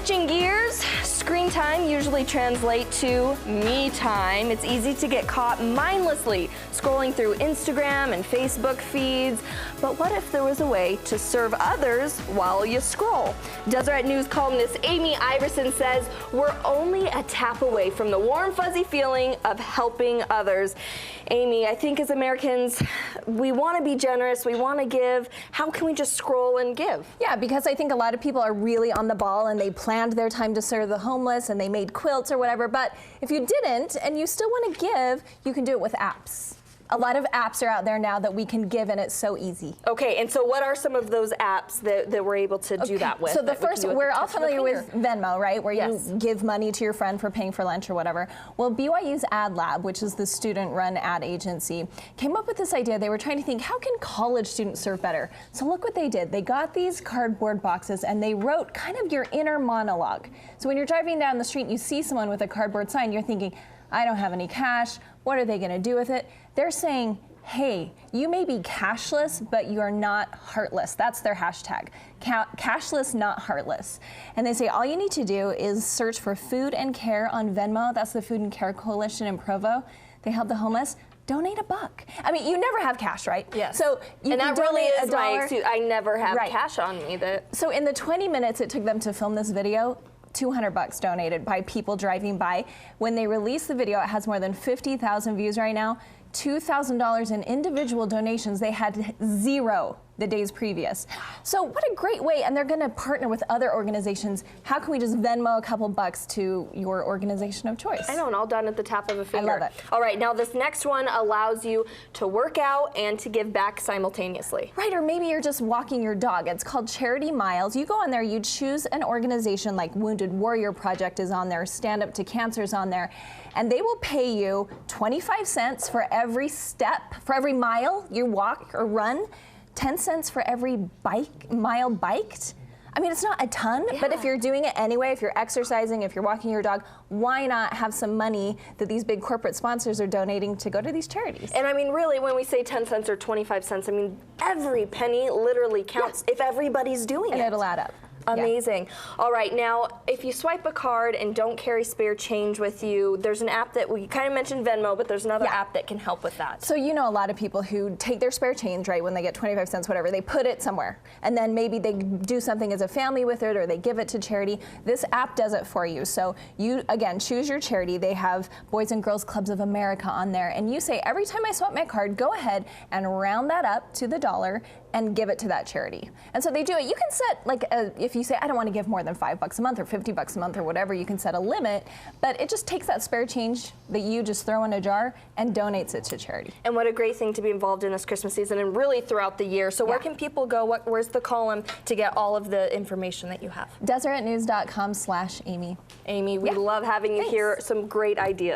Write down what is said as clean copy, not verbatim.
Switching gears, screen time usually translates to me time. It's easy to get caught mindlessly scrolling through Instagram and Facebook feeds. But what if there was a way to serve others while you scroll? Deseret News columnist Amy Iverson says we're only a tap away from the warm, fuzzy feeling of helping others. Amy, I think as Americans, we want to be generous, we want to give. How can we just scroll and give? Yeah, because I think a lot of people are really on the ball and they planned their time to serve the homeless and they made quilts or whatever. But if you didn't and you still want to give, you can do it with apps. A lot of apps are out there now that we can give, and it's so easy. Okay, and so what are some of those apps that we're able to do that with? So the first, we're all familiar with Venmo, right? Where Yes. you give money to your friend for paying for lunch or whatever. Well, BYU's Ad Lab, which is the student-run ad agency, came up with this idea. They were trying to think, how can college students serve better? So look what they did. They got these cardboard boxes and they wrote kind of your inner monologue. So when you're driving down the street and you see someone with a cardboard sign, you're thinking, I don't have any cash. What are they going to do with it? They're saying, hey, you may be cashless, but you are not heartless. That's their hashtag. Cashless, not heartless. And they say all you need to do is search for Food and Care on Venmo. That's the Food and Care Coalition in Provo. They help the homeless. Donate $1. I mean, you never have cash, right? Yes. So you and can that really donate is my excuse. I never have Right. cash on me. So in the 20 minutes it took them to film this video, $200 donated by people driving by. When they released the video, it has more than 50,000 views right now. $2,000 in individual donations. They had 0 the days previous. So what a great way, and they're gonna partner with other organizations. How can we just Venmo a couple bucks to your organization of choice? I know, and all done at the tap of a finger. I love it. All right, now this next one allows you to work out and to give back simultaneously. Right, or maybe you're just walking your dog. It's called Charity Miles. You go on there, you choose an organization like Wounded Warrior Project is on there, Stand Up to Cancer's on there, and they will pay you 25 cents for every step, for every mile you walk or run, 10 cents for every mile biked. I mean, it's not a ton, but if you're doing it anyway, if you're exercising, if you're walking your dog, why not have some money that these big corporate sponsors are donating to go to these charities? And I mean, really, when we say 10 cents or 25 cents, I mean, every penny literally counts if everybody's doing it. And it'll add up. Amazing. All right, now, if you swipe a card and don't carry spare change with you, there's an app that we kind of mentioned Venmo, but there's another app that can help with that. So you know a lot of people who take their spare change, right, when they get 25 cents, whatever, they put it somewhere. And then maybe they do something as a family with it or they give it to charity. This app does it for you. So you, again, choose your charity. They have Boys and Girls Clubs of America on there. And you say, every time I swipe my card, go ahead and round that up to the dollar and give it to that charity. And so they do it. You can set, like, if you say, I don't want to give more than $5 a month or $50 a month or whatever, you can set a limit, but it just takes that spare change that you just throw in a jar and donates it to charity. And what a great thing to be involved in this Christmas season and really throughout the year. So where can people go? Where's the column to get all of the information that you have? DeseretNews.com/Amy. Amy, we love having you here. Some great ideas.